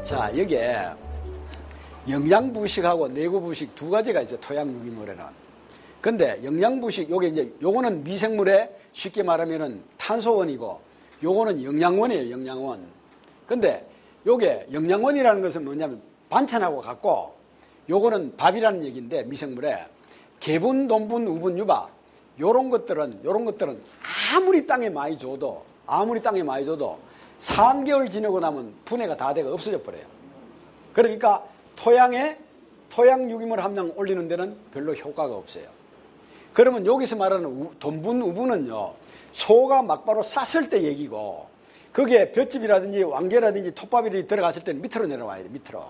자, 여기에 영양부식하고 내구부식 두 가지가 있어요. 토양유기물에는. 근데 영양부식, 요거는 미생물의 쉽게 말하면은 탄소원이고, 요거는 영양원이에요, 영양원. 근데 요게 영양원이라는 것은 뭐냐면 반찬하고 같고, 요거는 밥이라는 얘기인데, 미생물에 개분, 돈분, 우분, 유박, 요런 것들은 아무리 땅에 많이 줘도 3개월 지나고 나면 분해가 다 되고 없어져 버려요. 그러니까 토양 유기물 함량 올리는 데는 별로 효과가 없어요. 그러면 여기서 말하는 돈분, 우분은요, 소가 막바로 쌌을 때 얘기고, 거기에 볏짚이라든지 왕개라든지 톱밥이 들어갔을 때는 밑으로 내려와야 돼, 밑으로.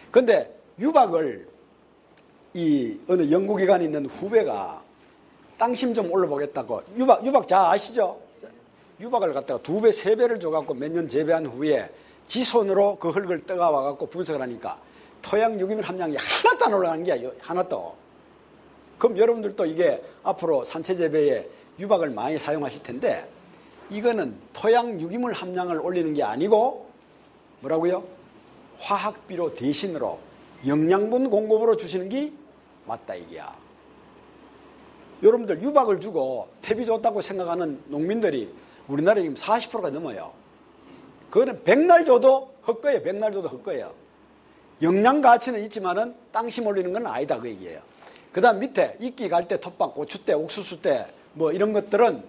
근데 유박을 어느 연구기관에 있는 후배가 땅심 좀 올려보겠다고, 유박 잘 아시죠? 유박을 갖다가 2배, 3배를 줘갖고 몇 년 재배한 후에 지 손으로 그 흙을 떠가와갖고 분석을 하니까 토양 유기물 함량이 하나도 안 올라가는 게 하나도. 그럼 여러분들도 이게 앞으로 산채 재배에 유박을 많이 사용하실 텐데, 이거는 토양 유기물 함량을 올리는 게 아니고 뭐라고요? 화학비료 대신으로 영양분 공급으로 주시는 게 맞다 이게야. 여러분들 유박을 주고 퇴비 좋다고 생각하는 농민들이 우리나라에 지금 40%가 넘어요. 그거는 백날 줘도 헛거예요. 백날 줘도 헛거예요. 영양 가치는 있지만은 땅심 올리는 건 아니다 그 얘기예요. 그 다음 밑에 이끼 갈 때 텃밭, 고추 때, 옥수수 때 뭐 이런 것들은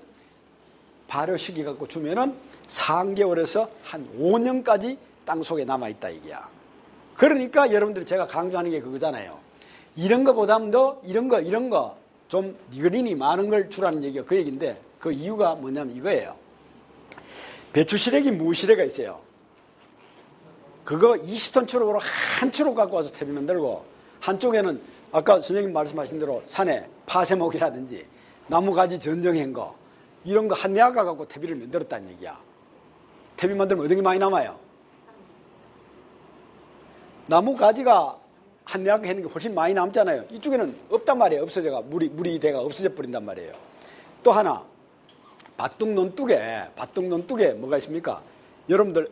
발효 시기 갖고 주면은 3개월에서 한 5년까지 땅 속에 남아있다 이게야. 그러니까 여러분들이 제가 강조하는 게 그거잖아요. 이런 거보다도 이런 거 좀 니그린이 많은 걸 주라는 얘기가 그 얘기인데, 그 이유가 뭐냐면 이거예요. 배추시래기 무시래가 있어요. 그거 20톤 추록으로 한 추록 갖고 와서 퇴비 만들고, 한쪽에는 아까 선생님 말씀하신 대로 산에 파쇄목이라든지 나무가지 전정한 거 이런 거 한내아가 갖고 퇴비를 만들었다는 얘기야. 퇴비 만들면 어떤 게 많이 남아요? 나무가지가 한내아가 하는 게 훨씬 많이 남잖아요. 이쪽에는 없단 말이에요. 없어져가 물이 돼가 없어져 버린단 말이에요. 또 하나, 밭둥논뚝에 뭐가 있습니까? 여러분들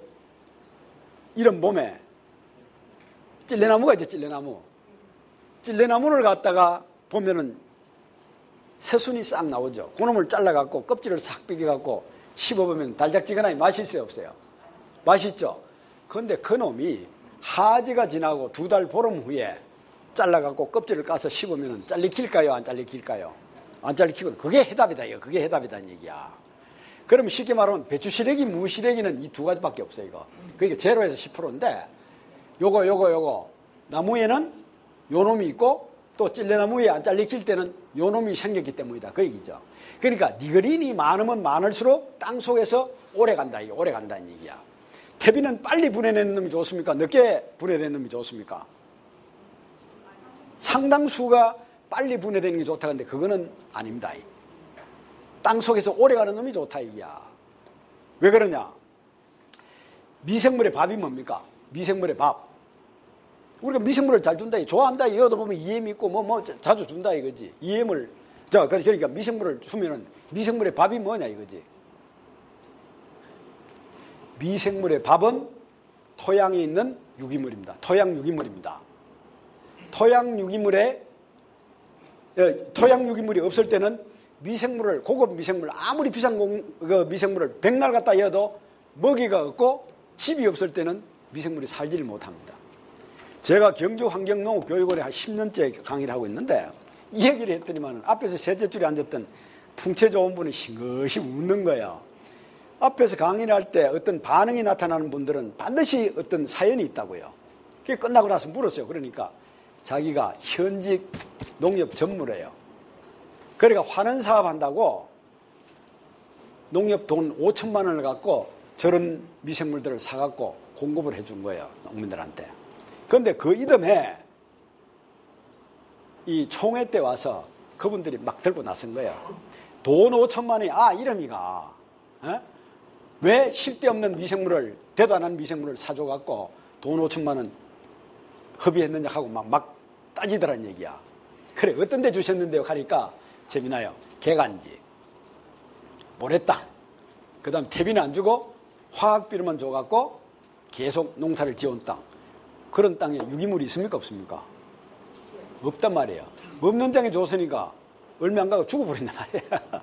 이런 봄에 찔레나무가 있죠. 찔레나무를 갖다가 보면은 새순이 싹 나오죠. 그놈을 잘라갖고 껍질을 싹 비겨갖고 씹어보면 달짝지근하니 맛이 있어요, 없어요? 맛있죠. 그런데 그놈이 하지가 지나고 2달 보름 후에 잘라갖고 껍질을 까서 씹으면 잘리킬까요? 안 잘리킬까요? 안 잘리키고, 그게 해답이다 이거. 그게 해답이다는 얘기야. 그러면 쉽게 말하면 배추시래기, 무시래기는 이 두 가지밖에 없어요 이거. 그러니까 제로에서 10%인데 요거 나무에는 요 놈이 있고, 또 찔레나무에 안 잘리킬 때는 요 놈이 생겼기 때문이다 그 얘기죠. 그러니까 니그린이 많으면 많을수록 땅 속에서 오래 간다 이게. 오래 간다는 얘기야. 퇴비는 빨리 분해내는 놈이 좋습니까? 늦게 분해내는 놈이 좋습니까? 상당수가 빨리 분해되는 게 좋다 근데 그거는 아닙니다. 땅 속에서 오래 가는 놈이 좋다 이게야. 왜 그러냐? 미생물의 밥이 뭡니까? 미생물의 밥. 우리가 미생물을 잘 준다, 좋아한다, 이어도 보면 EM 있고 뭐 자주 준다 이거지. EM을 그러니까 미생물을 주면은 미생물의 밥이 뭐냐 이거지. 미생물의 밥은 토양에 있는 유기물입니다. 토양 유기물입니다. 토양 유기물이 없을 때는 미생물을, 고급 미생물, 아무리 비싼 미생물을 백날 갖다 이어도 먹이가 없고 집이 없을 때는 미생물이 살지를 못합니다. 제가 경주환경농업교육원에 한 10년째 강의를 하고 있는데 이 얘기를 했더니만 앞에서 셋째 줄에 앉았던 풍채 좋은 분이 싱긋이 웃는 거예요. 앞에서 강의를 할 때 어떤 반응이 나타나는 분들은 반드시 어떤 사연이 있다고요. 그게 끝나고 나서 물었어요. 그러니까 자기가 현직 농협 전무래요. 그러니까 환원 사업 한다고 농협 돈 5천만 원을 갖고 저런 미생물들을 사갖고 공급을 해준 거예요. 농민들한테. 그런데 그 이듬해 이 총회 때 와서 그분들이 막 들고 나선 거예요. 돈 5천만 원이 이름이가 왜 실데없는 미생물을 대도 안 하는 미생물을 사줘갖고 돈 5천만 원 허비했느냐 하고 막 따지더란 얘기야. 그래 어떤 데 주셨는데요 하니까 재미나요. 개간지, 모래땅, 그 다음 퇴비는 안 주고 화학비료만 줘갖고 계속 농사를 지어온 땅. 그런 땅에 유기물이 있습니까 없습니까? 없단 말이에요. 없는 땅에 줬으니까 얼마 안 가고 죽어버린단 말이에요.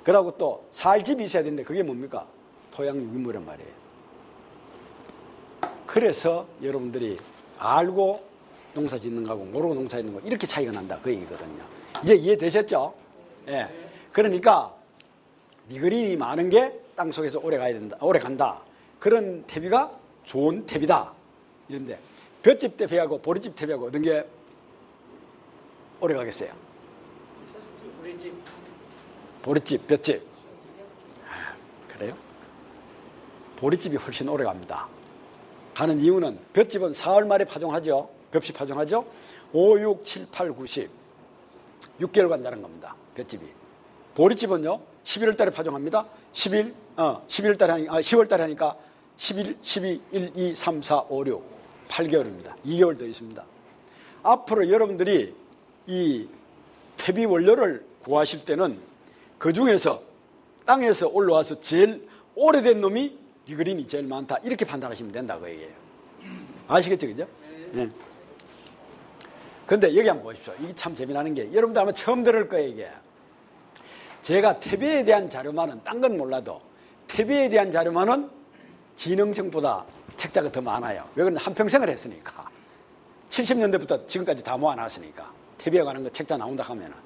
그러고 또 살 집이 있어야 되는데 그게 뭡니까? 토양 유기물이란 말이에요. 그래서 여러분들이 알고 농사 짓는 거하고 모르고 농사 짓는 거 이렇게 차이가 난다 그 얘기거든요. 이제 이해되셨죠? 예. 그러니까 니그린이 많은 게 땅속에서 오래 가야 된다, 오래 간다. 그런 퇴비가 좋은 퇴비다. 이런데 볏짚 퇴비하고 보리집 퇴비하고 어떤 게 오래 가겠어요? 보리집, 볏짚. 그래요? 보리집이 훨씬 오래 갑니다. 하는 이유는 볏짚은 4월 말에 파종하죠. 볏짚 파종하죠. 5, 6, 7, 8, 9, 10. 6개월간 자란 겁니다. 볏짚이. 보리집은요. 11월 달에 파종합니다. 10월 달에 하니까 11, 12, 1, 2, 3, 4, 5, 6. 8개월입니다. 2개월 더 있습니다. 앞으로 여러분들이 이 퇴비 원료를 구하실 때는 그 중에서 땅에서 올라와서 제일 오래된 놈이 니그린이 제일 많다. 이렇게 판단하시면 된다. 그 얘기예요. 아시겠죠? 그죠? 네. 근데 여기 한번 보십시오. 이게 참 재미나는 게 여러분들 아마 처음 들을 거예요. 이게. 제가 퇴비에 대한 자료만은 딴 건 몰라도 퇴비에 대한 자료만은 진흥청보다 책자가 더 많아요. 왜 그러냐? 한평생을 했으니까. 70년대부터 지금까지 다 모아놨으니까. 퇴비에 관한 거 책자 나온다 하면은.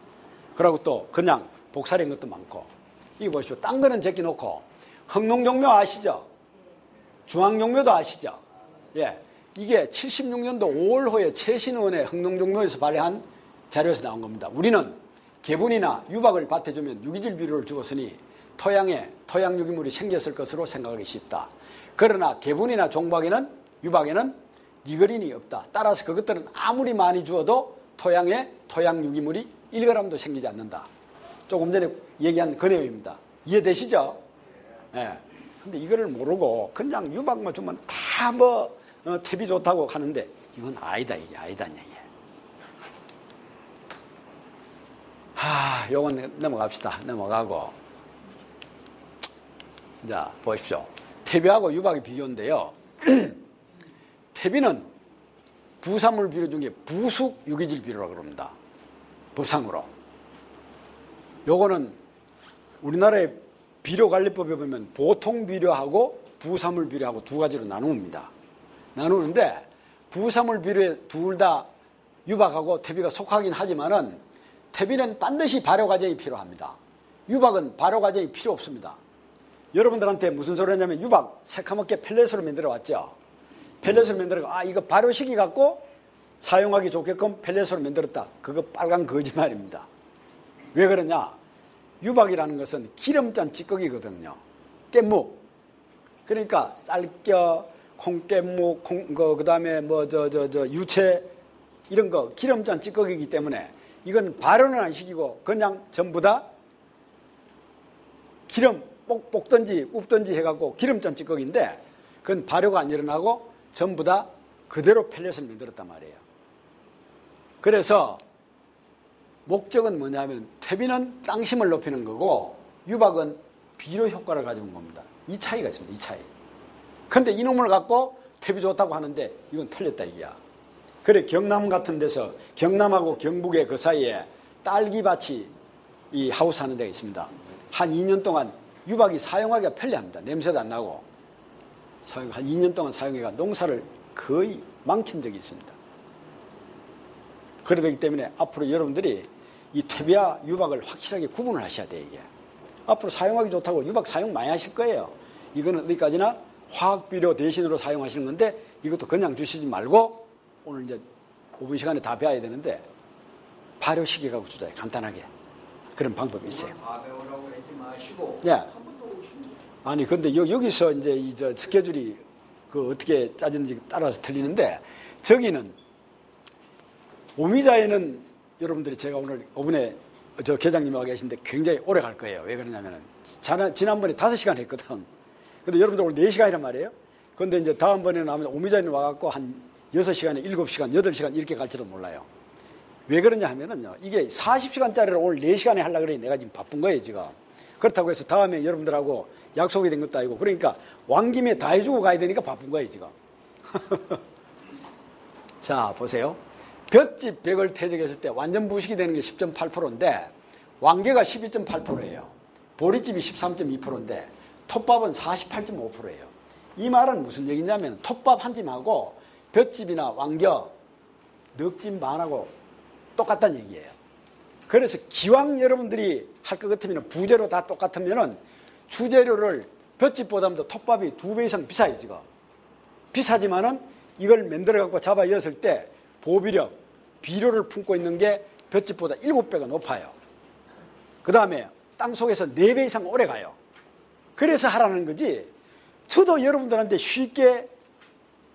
그리고 또 그냥 복사된 것도 많고. 이거 보십시오. 딴 거는 제끼놓고 흑농종묘 아시죠? 중앙종묘도 아시죠? 예. 이게 76년도 5월호에 최신의원의 흑농종묘에서 발행한 자료에서 나온 겁니다. 우리는 개분이나 유박을 밭에 주면 유기질 비료를 주었으니 토양에 토양 유기물이 생겼을 것으로 생각하기 쉽다. 그러나 개분이나 종박에는 유박에는 니그린이 없다. 따라서 그것들은 아무리 많이 주어도 토양에 토양 유기물이 1g도 생기지 않는다. 조금 전에 얘기한 그 내용입니다. 이해되시죠? 예. 근데 이거를 모르고 그냥 유박만 주면 다 퇴비 좋다고 하는데 이건 아니다. 이게 아니다는 얘기예요. 요건 넘어갑시다. 넘어가고. 자, 보십시오. 퇴비하고 유박의 비교인데요. 퇴비는 부산물 비료 중에 부숙 유기질 비료라고 그럽니다. 법상으로. 요거는 우리나라의 비료관리법에 보면 보통 비료하고 부산물 비료하고 두 가지로 나누입니다. 나누는데 부산물 비료에 둘 다 유박하고 퇴비가 속하긴 하지만은 퇴비는 반드시 발효 과정이 필요합니다. 유박은 발효 과정이 필요 없습니다. 여러분들한테 무슨 소리 하냐면 유박 새카맣게 펠렛으로 만들어 왔죠. 펠렛으로 만들어 이거 발효시키 갖고 사용하기 좋게끔 펠렛으로 만들었다. 그거 빨간 거짓말입니다. 왜 그러냐? 유박이라는 것은 기름짠 찌꺼기거든요. 깻묵. 그러니까 쌀겨, 콩깻묵, 그다음에 유채 이런 거 기름짠 찌꺼기이기 때문에 이건 발효는 안 시키고 그냥 전부 다 기름 볶든지 굽든지 해갖고 기름짠 찌꺼기인데 그건 발효가 안 일어나고 전부 다 그대로 펠렛을 만들었단 말이에요. 그래서 목적은 뭐냐면 퇴비는 땅심을 높이는 거고 유박은 비료 효과를 가져온 겁니다. 이 차이가 있습니다. 이 차이. 그런데 이놈을 갖고 퇴비 좋다고 하는데 이건 틀렸다 이게야. 그래 경남 같은 데서 경남하고 경북의 그 사이에 딸기밭이 이 하우스 하는 데가 있습니다. 한 2년 동안 유박이 사용하기가 편리합니다. 냄새도 안 나고 한 2년 동안 사용해가 농사를 거의 망친 적이 있습니다. 그러기 때문에 앞으로 여러분들이 이 퇴비와 유박을 확실하게 구분을 하셔야 돼요. 이게 앞으로 사용하기 좋다고 유박 사용 많이 하실 거예요. 이거는 어디까지나 화학비료 대신으로 사용하시는 건데 이것도 그냥 주시지 말고 오늘 이제 5분 시간에 다 배워야 되는데 발효시켜가지고 주자. 간단하게 그런 방법이 있어요. 다 배우라고 하지 마시고 예. 한 번 더 오시면 아니 근데 여기서 이제 저 스케줄이 그 어떻게 짜진지 따라서 틀리는데, 저기는 오미자에는 여러분들이 제가 오늘 오분에 저 계장님이 와 계신데 굉장히 오래 갈 거예요. 왜 그러냐면은 지난번에 5시간 했거든. 근데 여러분들 오늘 4시간이란 말이에요. 근데 이제 다음번에는 아마 오미자에 와갖고 한 6시간에 7시간, 8시간 이렇게 갈지도 몰라요. 왜 그러냐 하면은요, 이게 40시간짜리를 오늘 4시간에 하려고 그래. 내가 지금 바쁜 거예요, 지금. 그렇다고 해서 다음에 여러분들하고 약속이 된 것도 아니고, 그러니까 왕김에 다 해주고 가야 되니까 바쁜 거예요, 지금. 자, 보세요. 볏집 100을 퇴적했을 때 완전 부식이 되는 게 10.8%인데 왕개가 12.8%예요. 보리집이 13.2%인데 톱밥은 48.5%예요. 이 말은 무슨 얘기냐면 톱밥 한 짐하고 볏집이나 왕겨, 넉짐 반하고 똑같다는 얘기예요. 그래서 기왕 여러분들이 할 것 같으면 부재료 다 똑같으면 주재료를 볏집보다도 톱밥이 2배 이상 비싸요, 지금. 비싸지만은 이걸 만들어 갖고 잡아 이었을 때 보비력, 비료를 품고 있는 게 볏집보다 7배가 높아요. 그 다음에 땅속에서 4배 이상 오래 가요. 그래서 하라는 거지. 저도 여러분들한테 쉽게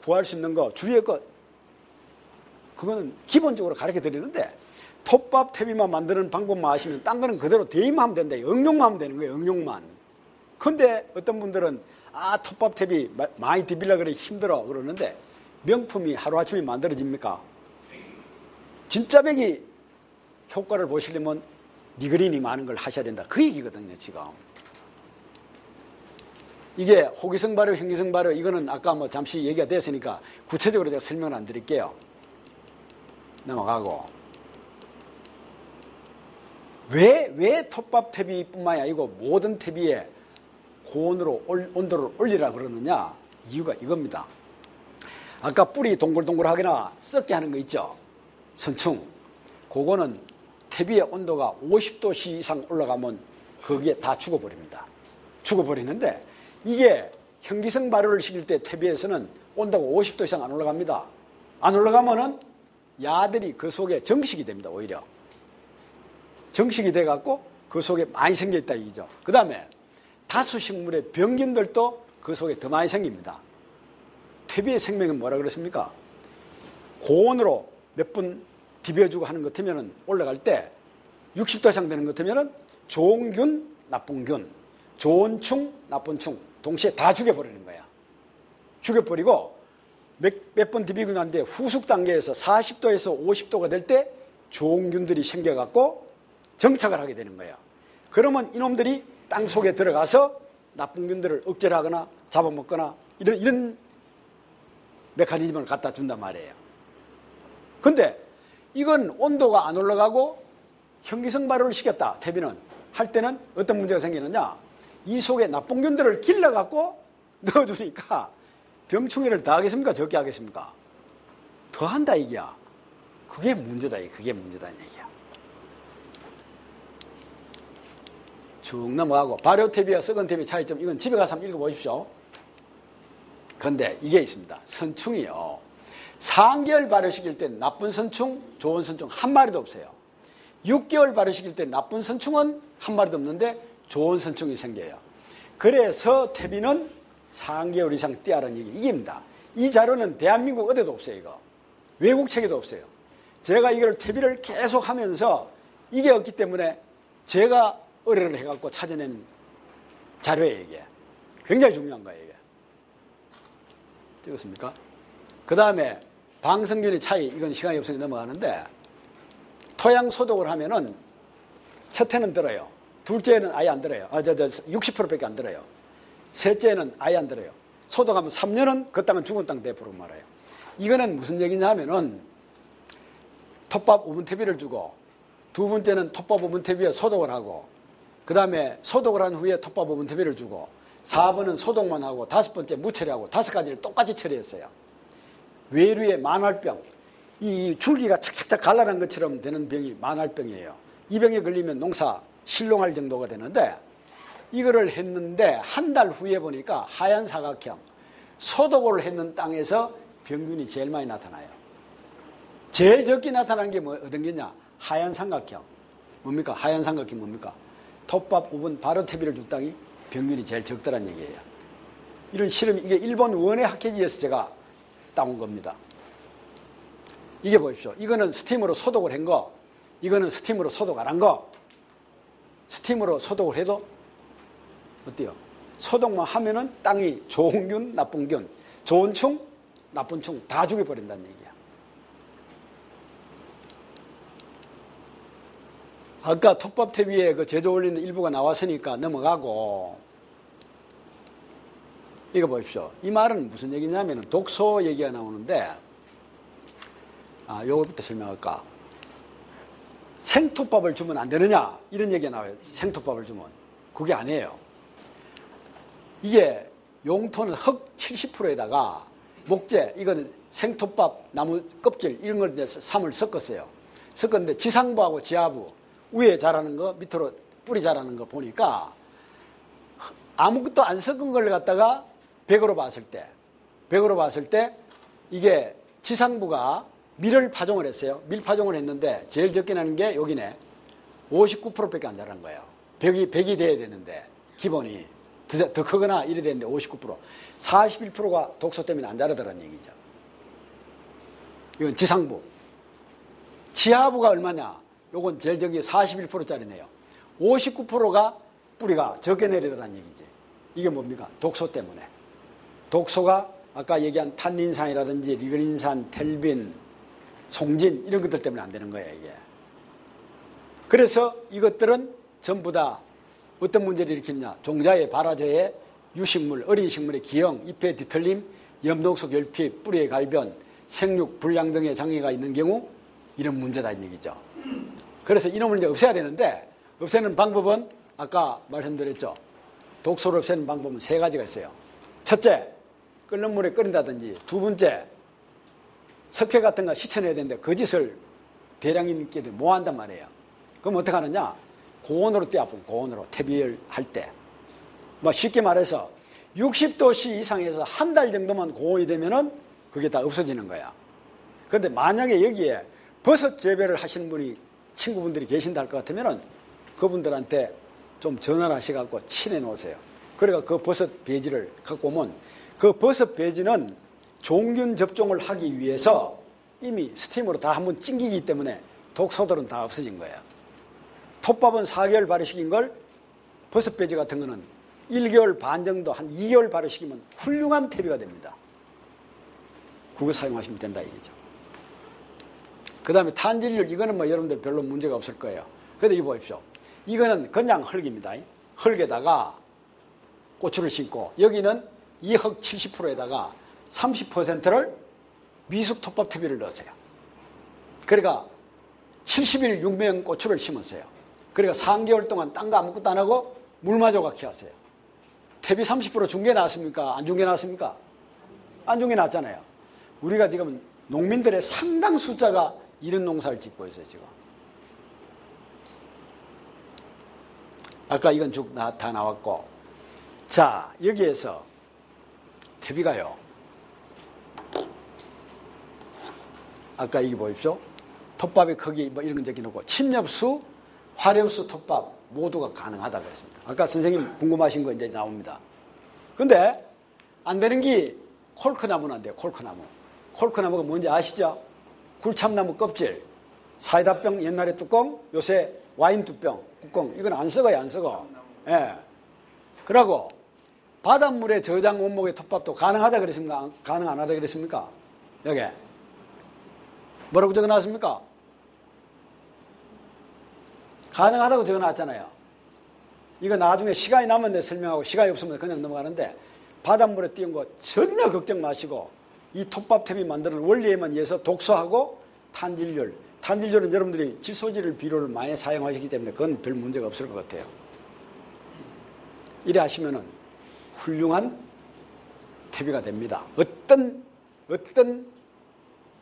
구할 수 있는 거, 주위의 것, 그거는 기본적으로 가르쳐 드리는데, 톱밥 태비만 만드는 방법만 아시면 딴 거는 그대로 대입만 하면 된다. 응용만 하면 되는 거예요, 응용만. 근데 어떤 분들은 톱밥 태비 많이 디빌라 그래 힘들어 그러는데, 명품이 하루아침에 만들어집니까? 진짜 백이 효과를 보시려면 니그린이 많은 걸 하셔야 된다. 그 얘기거든요, 지금. 이게 호기성 발효, 현기성 발효, 이거는 아까 뭐 잠시 얘기가 됐으니까 구체적으로 제가 설명을 안 드릴게요. 넘어가고. 왜 톱밥 퇴비뿐만이 아니고 모든 퇴비에 고온으로 온도를 올리라 그러느냐? 이유가 이겁니다. 아까 뿌리 동글동글하게나 썩게 하는 거 있죠? 선충. 그거는 퇴비의 온도가 50도씨 이상 올라가면 거기에 다 죽어버립니다. 죽어버리는데 이게 현기성 발효를 시킬 때 퇴비에서는 온도가 50도 이상 안 올라갑니다. 안 올라가면은 야들이 그 속에 정식이 됩니다. 오히려. 정식이 돼갖고 그 속에 많이 생겨있다 이거죠. 그 다음에 다수식물의 병균들도 그 속에 더 많이 생깁니다. 퇴비의 생명은 뭐라 그랬습니까? 고온으로 몇 분 디벼주고 하는 것 같으면 올라갈 때 60도 이상 되는 것 같으면 좋은 균, 나쁜 균, 좋은 충, 나쁜 충 동시에 다 죽여버리는 거야. 죽여버리고 몇 번 디비고 난 뒤에 후숙 단계에서 40도에서 50도가 될 때 좋은 균들이 생겨갖고 정착을 하게 되는 거예요. 그러면 이놈들이 땅 속에 들어가서 나쁜 균들을 억제를 하거나 잡아먹거나 이런 메커니즘을 갖다 준단 말이에요. 근데 이건 온도가 안 올라가고 현기성 발효를 시켰다. 퇴비는 할 때는 어떤 문제가 생기느냐? 이 속에 나쁜 균들을 길러갖고 넣어주니까 병충해를 더 하겠습니까? 적게 하겠습니까? 더 한다 이게야. 그게 문제다. 그게 문제다는 얘기야. 쭉 넘어가고 발효 퇴비와 썩은 퇴비 차이점, 이건 집에 가서 한번 읽어보십시오. 그런데 이게 있습니다. 선충이요. 3개월 발효시킬 때 나쁜 선충, 좋은 선충 한 마리도 없어요. 6개월 발효시킬 때 나쁜 선충은 한 마리도 없는데 좋은 선충이 생겨요. 그래서 퇴비는 3개월 이상 띄하라는 얘기, 이게입니다. 이 자료는 대한민국 어디도 없어요. 이거 외국 책에도 없어요. 제가 이걸 퇴비를 계속 하면서 이게 없기 때문에 제가 의뢰를 해갖고 찾아낸 자료예요. 이게 굉장히 중요한 거예요. 이게 찍었습니까? 그 다음에 방성균의 차이, 이건 시간이 없으니 넘어가는데, 토양 소독을 하면은 첫 해는 들어요. 둘째는 아예 안 들어요. 60%밖에 안 들어요. 셋째는 아예 안 들어요. 소독하면 3년은 그 땅은 죽은 땅 대포로 말아요. 이거는 무슨 얘기냐 하면은 톱밥 오븐퇴비를 주고, 두 번째는 톱밥 오븐퇴비에 소독을 하고, 그 다음에 소독을 한 후에 톱밥 오븐퇴비를 주고, 4번은 소독만 하고, 5번째 무처리하고, 5가지를 똑같이 처리했어요. 외류의 만활병, 이 줄기가 착착착 갈라난 것처럼 되는 병이 만활병이에요. 이 병에 걸리면 농사 실종할 정도가 되는데, 이거를 했는데 한 달 후에 보니까 하얀 사각형, 소독을 했는 땅에서 병균이 제일 많이 나타나요. 제일 적게 나타나는 게 어떤 게냐? 하얀 삼각형. 뭡니까? 하얀 삼각형 뭡니까? 톱밥 오븐 발효 퇴비를 준 땅이 병균이 제일 적더란 얘기예요. 이런 실험, 이게 일본 원예 학회지에서 제가 따온 겁니다. 이게 보십시오. 이거는 스팀으로 소독을 한 거, 이거는 스팀으로 소독 안 한 거. 스팀으로 소독을 해도 어때요? 소독만 하면은 땅이 좋은 균, 나쁜 균, 좋은 충, 나쁜 충 다 죽여버린다는 얘기야. 아까 톱밥 위에 그 제조 원리는 일부가 나왔으니까 넘어가고, 이거 보십시오. 이 말은 무슨 얘기냐면 독소 얘기가 나오는데, 요거부터 설명할까? 생톱밥을 주면 안 되느냐? 이런 얘기가 나와요. 생톱밥을 주면. 그게 아니에요. 이게 용토는 흙 70%에다가 목재, 이거는 생톱밥, 나무 껍질, 이런 걸 이제 삼을 섞었어요. 섞었는데 지상부하고 지하부, 위에 자라는 거, 밑으로 뿌리 자라는 거 보니까 아무것도 안 섞은 걸 갖다가 100으로 봤을 때 이게 지상부가 밀을 파종을 했어요. 밀 파종을 했는데 제일 적게 나는 게 여기네. 59%밖에 안 자란 거예요. 100이 돼야 되는데 기본이 더 크거나 이래 되는데 59%. 41%가 독소 때문에 안 자라더라는 얘기죠. 이건 지상부. 지하부가 얼마냐? 요건 제일 적이 41%짜리네요. 59%가 뿌리가 적게 내리더라는 얘기지. 이게 뭡니까? 독소 때문에. 독소가 아까 얘기한 탄닌산이라든지 리그린산, 텔빈, 송진 이런 것들 때문에 안 되는 거예요, 이게. 그래서 이것들은 전부 다 어떤 문제를 일으키느냐? 종자의 발화저해, 유식물, 어린 식물의 기형, 잎의 뒤틀림, 엽록소 결핍, 뿌리의 갈변, 생육 불량 등의 장애가 있는 경우 이런 문제다 이 얘기죠. 그래서 이놈을 이제 없애야 되는데 없애는 방법은 아까 말씀드렸죠. 독소를 없애는 방법은 3가지가 있어요. 첫째, 끓는 물에 끓인다든지, 두 번째, 석회 같은 거 씻어내야 되는데 그 짓을 대량인끼리 뭐 한단 말이에요. 그럼 어떻게 하느냐? 고온으로 떼어보고, 고온으로 퇴비를 할 때. 뭐 쉽게 말해서 60도씨 이상에서 한 달 정도만 고온이 되면은 그게 다 없어지는 거야. 그런데 만약에 여기에 버섯 재배를 하시는 분이 친구분들이 계신다 할 것 같으면은 그분들한테 좀 전화를 하셔갖고 친해 놓으세요. 그러니까 그 버섯 배지를 갖고 오면 그 버섯 배지는 종균 접종을 하기 위해서 이미 스팀으로 다 한번 찡기기 때문에 독소들은 다 없어진 거예요. 톱밥은 4개월 발효시킨 걸 버섯 배지 같은 거는 1개월 반 정도, 한 2개월 발효시키면 훌륭한 퇴비가 됩니다. 그거 사용하시면 된다 이거죠. 그 다음에 탄질률, 이거는 뭐 여러분들 별로 문제가 없을 거예요. 그런데 이거 보십시오. 이거는 그냥 흙입니다. 흙에다가 고추를 심고 여기는 이 흙 70%에다가 30%를 미숙 톱밥 퇴비를 넣으세요. 그러니까 70일 육명 고추를 심었어요. 그러니까 3개월 동안 딴 거 아무것도 안 하고 물만 조각히 하세요. 퇴비 30% 준 게 나왔습니까? 안 준 게 나왔습니까? 안 준 게 나왔잖아요. 우리가 지금 농민들의 상당 숫자가 이런 농사를 짓고 있어요, 지금. 아까 이건 쭉 다 나왔고. 자, 여기에서 퇴비가요. 아까 이게 보십시오. 톱밥의 크기 뭐 이런 건 적혀놓고 침엽수, 화렵수 톱밥 모두가 가능하다고 그랬습니다. 아까 선생님 궁금하신 거 이제 나옵니다. 근데 안 되는 게 콜크나무는 안 돼요. 콜크나무. 콜크나무가 뭔지 아시죠? 굴참나무 껍질, 사이다병 옛날에 뚜껑, 요새 와인 뚜껑, 뚜껑. 이건 안 썩어요, 안 썩어. 예. 그러고 바닷물에 저장 원목의 톱밥도 가능하다 그랬습니까? 가능 안 하다 그랬습니까? 여기. 뭐라고 적어놨습니까? 가능하다고 적어놨잖아요. 이거 나중에 시간이 나면 내가 설명하고 시간이 없으면 그냥 넘어가는데 바닷물에 띄운 거 전혀 걱정 마시고 이 톱밥 템이 만드는 원리에만 의해서 독소하고 탄질률. 탄질률은 여러분들이 질소질을 비료를 많이 사용하시기 때문에 그건 별 문제가 없을 것 같아요. 이래 하시면은 훌륭한 퇴비가 됩니다. 어떤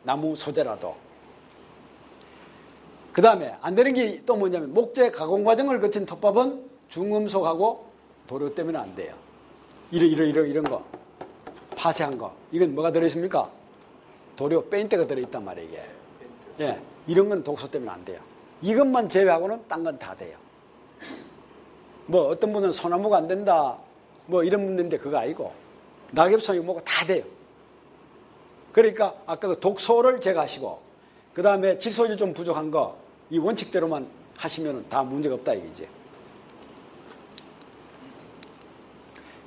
나무 소재라도. 그 다음에 안 되는 게 또 뭐냐면 목재 가공 과정을 거친 톱밥은 중금속하고 도료 때문에 안 돼요. 이런 거. 파쇄한 거. 이건 뭐가 들어있습니까? 도료, 페인트가 들어있단 말이에요, 이게. 예. 이런 건 독소 때문에 안 돼요. 이것만 제외하고는 딴 건 다 돼요. 뭐 어떤 분은 소나무가 안 된다, 뭐 이런 문제인데 그거 아니고 낙엽송이 뭐고 다 돼요. 그러니까 아까 그 독소를 제거하시고 그 다음에 질소질 좀 부족한 거 이 원칙대로만 하시면 다 문제가 없다 이거지.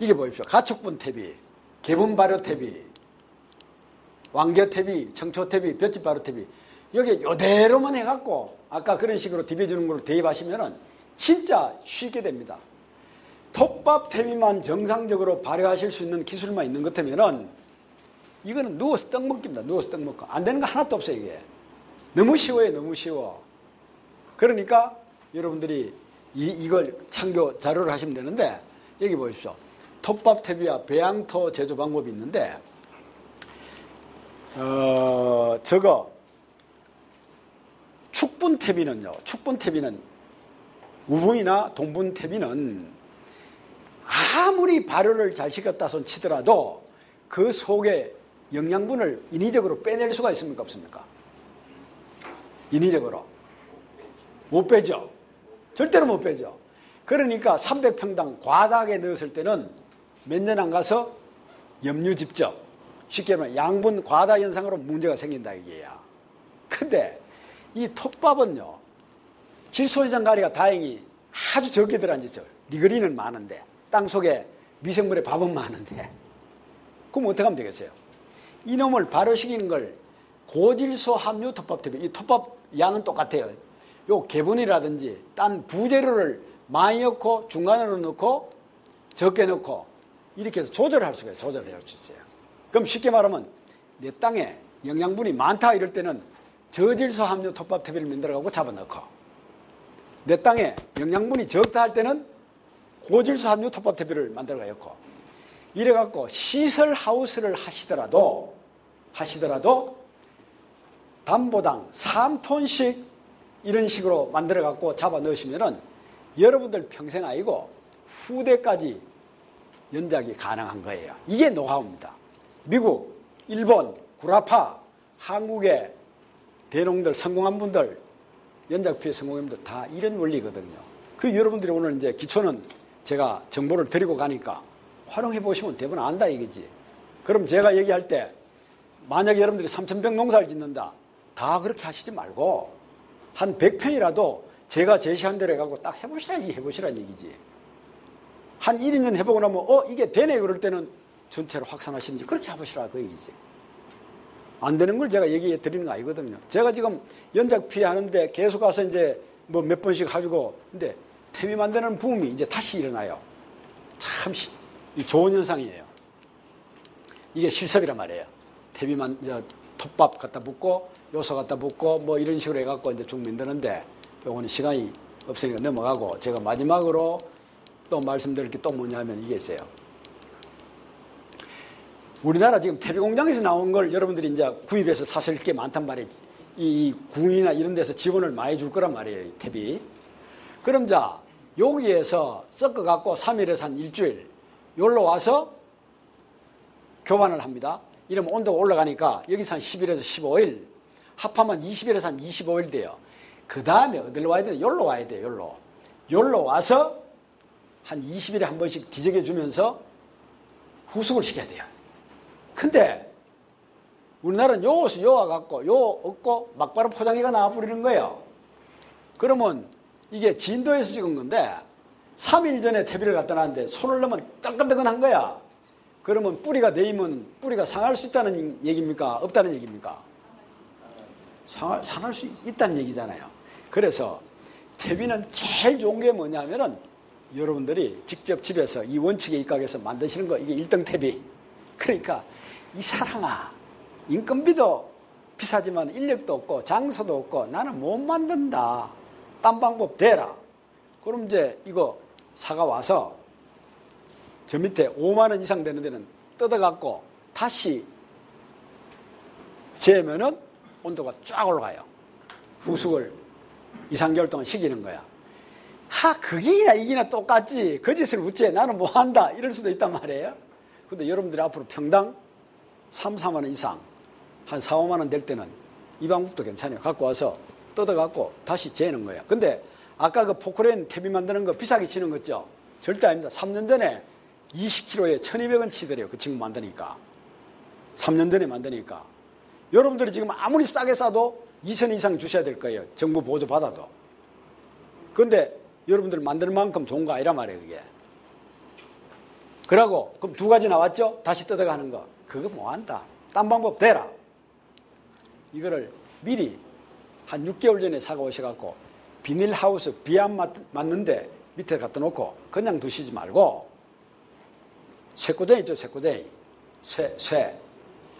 이게 보십시오. 가축분 퇴비, 개분 발효 퇴비, 왕겨 퇴비, 청초 퇴비, 볏짚 발효 퇴비 여기 요대로만 해갖고 아까 그런 식으로 디벼주는 걸로 대입하시면은 진짜 쉽게 됩니다. 톱밥 퇴비만 정상적으로 발효하실 수 있는 기술만 있는 것 같으면은 이거는 누워서 떡 먹기입니다. 누워서 떡 먹고 안 되는 거 하나도 없어요. 이게 너무 쉬워요. 너무 쉬워. 그러니까 여러분들이 이걸 참고 자료를 하시면 되는데 여기 보십시오. 톱밥 퇴비와 배양토 제조 방법이 있는데 저거 축분 퇴비는요. 축분 퇴비는 우분이나 동분 퇴비는 아무리 발효를 잘 시켰다 손 치더라도 그 속에 영양분을 인위적으로 빼낼 수가 있습니까? 없습니까? 인위적으로 못 빼죠. 절대로 못 빼죠. 그러니까 300평당 과다하게 넣었을 때는 몇 년 안 가서 염류집적, 쉽게 말하면 양분 과다 현상으로 문제가 생긴다 이게야. 근데 이 톱밥은요, 질소이장 가리가 다행히 아주 적게 들어앉았죠. 리그린은 많은데 땅속에 미생물의 밥은 많은데 그럼 어떻게 하면 되겠어요? 이놈을 발효시키는 걸 고질소 함유 톱밥 퇴비, 이 톱밥 양은 똑같아요. 요 개분이라든지 딴 부재료를 많이 넣고 중간으로 넣고 적게 넣고 이렇게 해서 조절할 수가 있어요. 조절할 수 있어요. 그럼 쉽게 말하면 내 땅에 영양분이 많다 이럴 때는 저질소 함유 톱밥 퇴비를 만들어가고 잡아넣고 내 땅에 영양분이 적다 할 때는 고질소 함유 톱밥 퇴비를 만들어가고 이래갖고 시설 하우스를 하시더라도 담보당 3톤씩 이런 식으로 만들어갖고 잡아 넣으시면은 여러분들 평생 아니고 후대까지 연작이 가능한 거예요. 이게 노하우입니다. 미국, 일본, 구라파, 한국의 대농들, 성공한 분들, 연작피해 성공한 분들 다 이런 원리거든요. 그 여러분들이 오늘 이제 기초는 제가 정보를 드리고 가니까 활용해 보시면 대부분 안다 이거지. 그럼 제가 얘기할 때 만약에 여러분들이 3,000평 농사를 짓는다. 다 그렇게 하시지 말고 한 100평이라도 제가 제시한 대로 해가지고 딱 해보시라는 얘기지. 한 1, 2년 해보고 나면 이게 되네 그럴 때는 전체로 확산하시는지 그렇게 해보시라 그 얘기지. 안 되는 걸 제가 얘기해 드리는 거 아니거든요. 제가 지금 연작 피해 하는데 계속 가서 이제 뭐 몇 번씩 가지고 근데 퇴비 만드는 붐이 이제 다시 일어나요. 참 좋은 현상이에요. 이게 실습이란 말이에요. 톱밥 갖다 붓고 요소 갖다 붓고 뭐 이런 식으로 해갖고 이제 쭉 만드는데 요거는 시간이 없으니까 넘어가고 제가 마지막으로 또 말씀드릴 게 또 뭐냐면 이게 있어요. 우리나라 지금 퇴비 공장에서 나온 걸 여러분들이 이제 구입해서 사실 게 많단 말이지. 이 구이나 이런 데서 지원을 많이 줄 거란 말이에요. 퇴비. 그럼 자 여기에서 섞어갖고 3일에서 한 일주일 여기로 와서 교환을 합니다. 이러면 온도가 올라가니까 여기서 한 10일에서 15일 합하면 20일에서 한 25일 돼요. 그 다음에 어디로 와야 돼요? 여기로 와야 돼요. 여기로 와서 한 20일에 한 번씩 뒤적여 주면서 후숙을 시켜야 돼요. 근데 우리나라는 요것을 요 와갖고 요 얻고 막바로 포장해가 나와버리는 거예요. 그러면 이게 진도에서 찍은 건데 3일 전에 퇴비를 갖다 놨는데 손을 넣으면 따끈따끈한 거야. 그러면 뿌리가 데이면 뿌리가 상할 수 있다는 얘기입니까? 없다는 얘기입니까? 상할 수 있다는 얘기잖아요. 그래서 퇴비는 제일 좋은 게 뭐냐면은 여러분들이 직접 집에서 이 원칙에 입각해서 만드시는 거 이게 1등 퇴비. 그러니까 이 사람아 인건비도 비싸지만 인력도 없고 장소도 없고 나는 못 만든다. 딴 방법 대라. 그럼 이제 이거 사가 와서 저 밑에 5만 원 이상 되는 데는 뜯어갖고 다시 재면은 온도가 쫙 올라가요. 후숙을 2, 3개월 동안 식이는 거야. 그게나 이기나 똑같지. 그 짓을 어째 나는 뭐 한다. 이럴 수도 있단 말이에요. 근데 여러분들이 앞으로 평당 3, 4만 원 이상 한 4, 5만 원 될 때는 이 방법도 괜찮아요. 갖고 와서 뜯어갖고 다시 재는 거예요. 근데 아까 그 포크레인 퇴비 만드는 거 비싸게 치는 거 있죠? 절대 아닙니다. 3년 전에 20kg에 1200원 치더래요. 그 친구 만드니까. 3년 전에 만드니까. 여러분들이 지금 아무리 싸게 싸도 2,000원 이상 주셔야 될 거예요. 정부 보조 받아도. 그런데 여러분들 만드는 만큼 좋은 거 아니란 말이에요, 그게. 그러고 그럼 두 가지 나왔죠? 다시 뜯어가는 거. 그거 뭐한다. 딴 방법 대라. 이거를 미리 한 6개월 전에 사가 오셔갖고 비닐하우스 비 안 맞는데 밑에 갖다 놓고 그냥 두시지 말고 쇠꼬쟁이 있죠, 쇠꼬쟁이.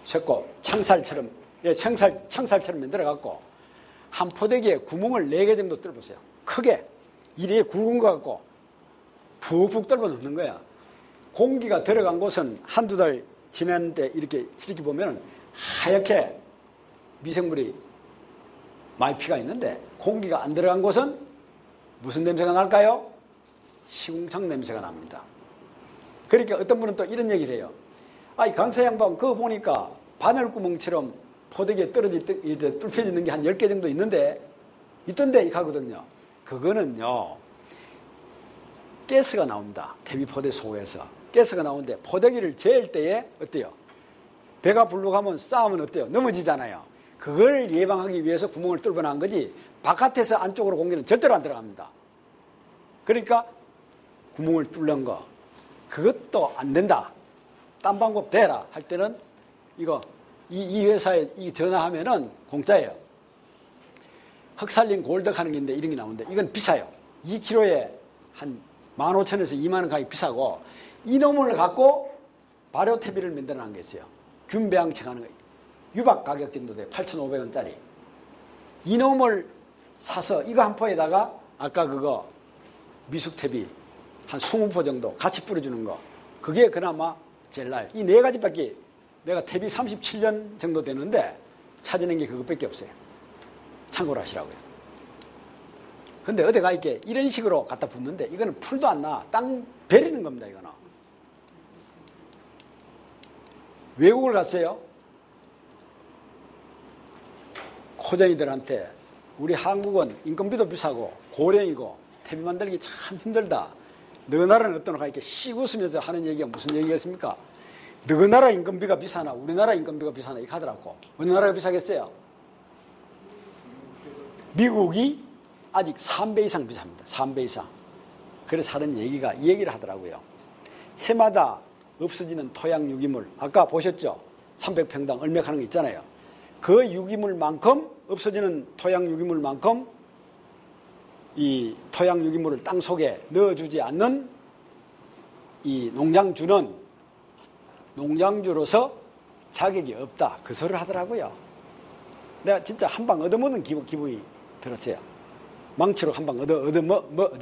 쇠꼬 창살처럼, 예, 창살처럼 만들어갖고 한 포대기에 구멍을 4개 정도 뚫어보세요. 크게. 이래 굵은 거 갖고 푹푹 뚫어 놓는 거야. 공기가 들어간 곳은 한두 달 지났는데 이렇게 보면 하얗게 미생물이 많이 피가 있는데 공기가 안 들어간 곳은 무슨 냄새가 날까요? 시궁창 냄새가 납니다. 그러니까 어떤 분은 또 이런 얘기를 해요. 이 강사 양반 그거 보니까 바늘구멍처럼 포대기에 뚫혀있는 게 한 10개 정도 있는데 있던데 이렇게 하거든요. 그거는요, 가스가 나옵니다. 퇴비포대 속에서 가스가 나오는데 포대기를 재일 때에 어때요? 배가 불룩하면 싸우면 어때요? 넘어지잖아요. 그걸 예방하기 위해서 구멍을 뚫어놓은 거지 바깥에서 안쪽으로 공기는 절대로 안 들어갑니다. 그러니까 구멍을 뚫는 거 그것도 안 된다. 딴 방법 대라 할 때는 이거 이 회사에 전화하면은 공짜예요. 흑살린 골드 하는 게 있는데 이런 게 나오는데 이건 비싸요. 2kg에 한 15,000원에서 2만원 가격이 비싸고 이놈을 갖고 발효태비를 만들어 놓은 게 있어요. 균배양책 하는 거. 유박 가격 정도 돼요. 8,500원짜리. 이놈을 사서 이거 한 포에다가 아까 그거 미숙태비 한 20포 정도 같이 뿌려주는 거. 그게 그나마 제일 나아요. 이 4가지밖에 내가 태비 37년 정도 되는데 찾아낸 게 그것밖에 없어요. 참고로 하시라고요. 근데 어디가 이렇게 이런 식으로 갖다 붓는데 이거는 풀도 안 나. 땅 베리는 겁니다, 이거는. 외국을 갔어요. 코쟁이들한테 우리 한국은 인건비도 비싸고 고령이고 태비 만들기 참 힘들다. 너 나라는 어떠노가 이렇게 씩 웃으면서 하는 얘기가 무슨 얘기겠습니까? 너 나라 인건비가 비싸나 우리나라 인건비가 비싸나 이렇게 하더라고. 어느 나라가 비싸겠어요? 미국이 아직 3배 이상 비쌉니다. 3배 이상. 그래서 하는 얘기가 이 얘기를 하더라고요. 해마다 없어지는 토양 유기물 아까 보셨죠? 300평당 얼마 하는 거 있잖아요. 그 유기물만큼 없어지는 토양 유기물만큼 이 토양 유기물을 땅 속에 넣어주지 않는 이 농장주로서 자격이 없다. 그 소리를 하더라고요. 내가 진짜 한 방 얻어먹는 기분이 들었어요. 망치로 한 방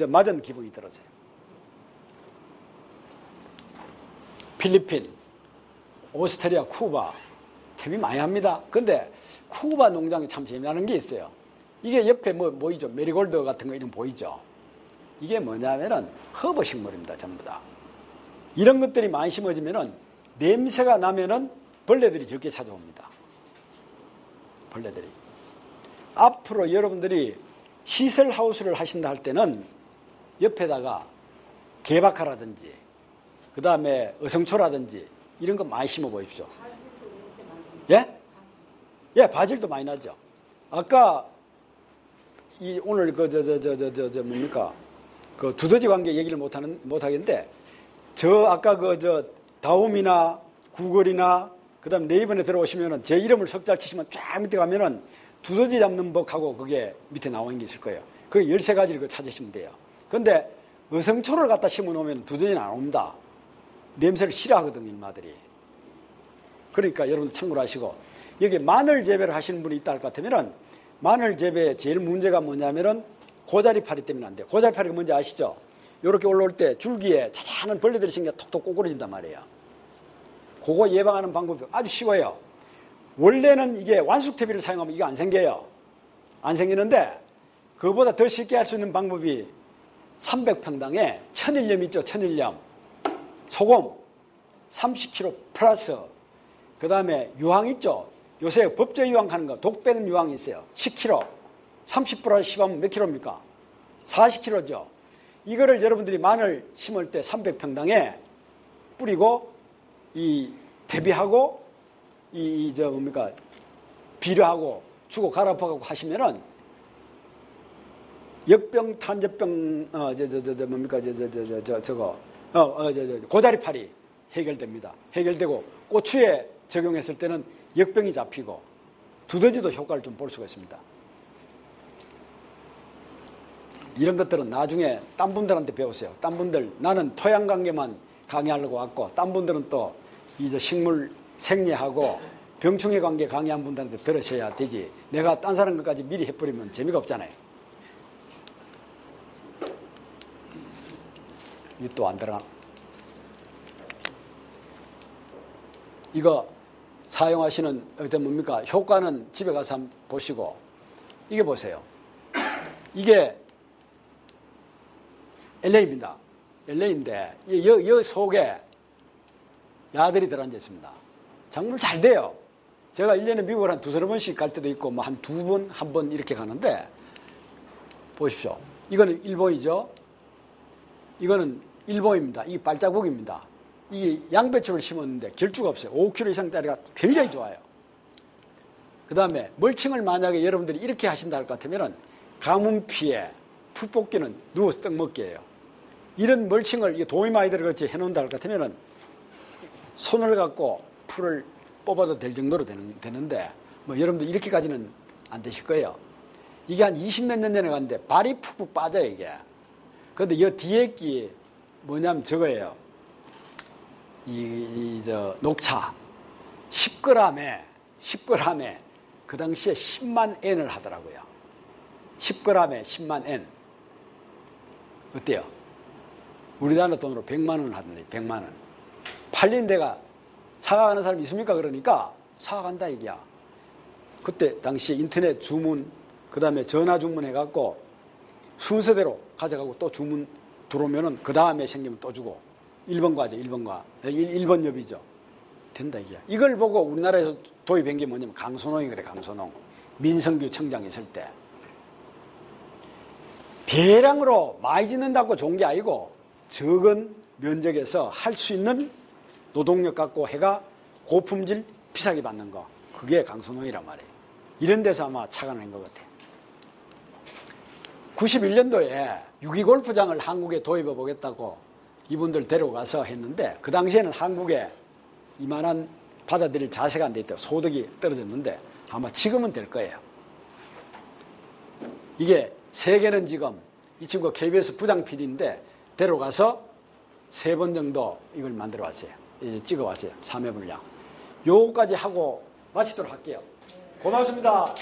맞은 기분이 들었어요. 필리핀, 오스트리아, 쿠바 태비 많이 합니다. 근데 쿠바 농장이 참 재미나는 게 있어요. 이게 옆에 보이죠? 메리골드 같은 거 이런 보이죠? 이게 뭐냐면은 허브 식물입니다. 전부 다. 이런 것들이 많이 심어지면은 냄새가 나면은 벌레들이 적게 찾아옵니다. 벌레들이. 앞으로 여러분들이 시설하우스를 하신다 할 때는 옆에다가 개박하라든지 그 다음에 어성초라든지 이런 거 많이 심어 보십시오. 예? 예, 바질도 많이 나죠. 아까 오늘 뭡니까? 그 두더지 관계 얘기를 못 하겠는데 아까 다움이나 구글이나 그 다음 네이버에 들어오시면은 제 이름을 석자를 치시면 쫙 밑에 가면은 두더지 잡는 법하고 그게 밑에 나오는 게 있을 거예요. 그 13가지를 찾으시면 돼요. 근데 어성초를 갖다 심어 놓으면 두더지는 안 옵니다. 냄새를 싫어하거든요, 인마들이. 그러니까 여러분 참고로 하시고, 여기 마늘 재배를 하시는 분이 있다 할 것 같으면은 마늘 재배의 제일 문제가 뭐냐면은 고자리파리 때문에 안 돼요. 고자리파리가 뭔지 아시죠? 이렇게 올라올 때 줄기에 자잘한 벌레들이 생겨 톡톡 꼬꾸러진단 말이에요. 그거 예방하는 방법이 아주 쉬워요. 원래는 이게 완숙태비를 사용하면 이게 안 생겨요. 안 생기는데 그거보다 더 쉽게 할 수 있는 방법이 300평당에 천일염 있죠. 천일염. 소금 30kg 플러스 그 다음에 유황 있죠. 요새 법조 유황 하는 거 독 빼는 유황이 있어요. 10kg. 30 플러스 10하면 몇 킬로입니까? 40kg죠. 이거를 여러분들이 마늘 심을 때 300평당에 뿌리고 이 퇴비하고 비료하고 주고 갈아엎어가고 하시면은 역병, 탄저병, 고다리팔이 해결됩니다. 해결되고 고추에 적용했을 때는 역병이 잡히고 두더지도 효과를 좀 볼 수가 있습니다. 이런 것들은 나중에 딴 분들한테 배우세요. 딴 분들, 나는 토양 관계만 강의하려고 왔고, 딴 분들은 또 이제 식물 생리하고 병충해 관계 강의한 분들한테 들으셔야 되지. 내가 딴 사람 것까지 미리 해버리면 재미가 없잖아요. 이게 또 안 들어가. 이거 사용하시는 뭡니까? 효과는 집에 가서 한번 보시고, 이게 보세요. 이게 LA입니다. LA인데 이 속에 야들이 들어앉아 있습니다. 작물 잘 돼요. 제가 1년에 미국을 한 두세 번씩 갈 때도 있고 뭐 한 두 번, 한 번 이렇게 가는데 보십시오. 이거는 일본이죠. 이거는 일본입니다. 이 발자국입니다. 이 양배추를 심었는데 결주가 없어요. 5kg 이상짜리가 굉장히 좋아요. 그 다음에 멀칭을 만약에 여러분들이 이렇게 하신다 할 것 같으면 가뭄 피해, 풀 뽑기는 누워서 떡 먹기예요. 이런 멀칭을 이게 도미 많이 들어갈지 해놓는다 할 것 같으면 손을 갖고 풀을 뽑아도 될 정도로 되는데 뭐 여러분들 이렇게까지는 안 되실 거예요. 이게 한 20몇 년 전에 갔는데 발이 푹푹 빠져요, 이게. 그런데 이 뒤에 끼 뭐냐면 저거예요. 녹차 10g에 그 당시에 10만 엔을 하더라고요. 10g에 10만 엔. 어때요? 우리나라 돈으로 100만 원을 하던데, 100만 원. 팔린 데가 사가는 사람이 있습니까? 그러니까 사간다 얘기야. 그때 당시 인터넷 주문, 그 다음에 전화 주문해갖고 순서대로 가져가고 또 주문 들어오면은 그 다음에 생기면 또 주고. 1번 과죠, 1번 엽이죠. 된다, 이게. 이걸 보고 우리나라에서 도입한 게 뭐냐면 강선홍이 그래, 강선홍. 민성규 청장 있을 때. 대량으로 많이 짓는다고 좋은 게 아니고 적은 면적에서 할 수 있는 노동력 갖고 해가 고품질 비싸게 받는 거. 그게 강선홍이란 말이에요. 이런 데서 아마 착안한 것 같아요. 91년도에 6.2 골프장을 한국에 도입해 보겠다고 이분들 데려가서 했는데 그 당시에는 한국에 이만한 받아들일 자세가 안 돼 있다. 소득이 떨어졌는데 아마 지금은 될 거예요. 이게 세계는 지금 이 친구가 KBS 부장 PD인데 데려가서 3번 정도 이걸 만들어 왔어요. 이제 찍어 왔어요. 3회 분량. 요거까지 하고 마치도록 할게요. 고맙습니다.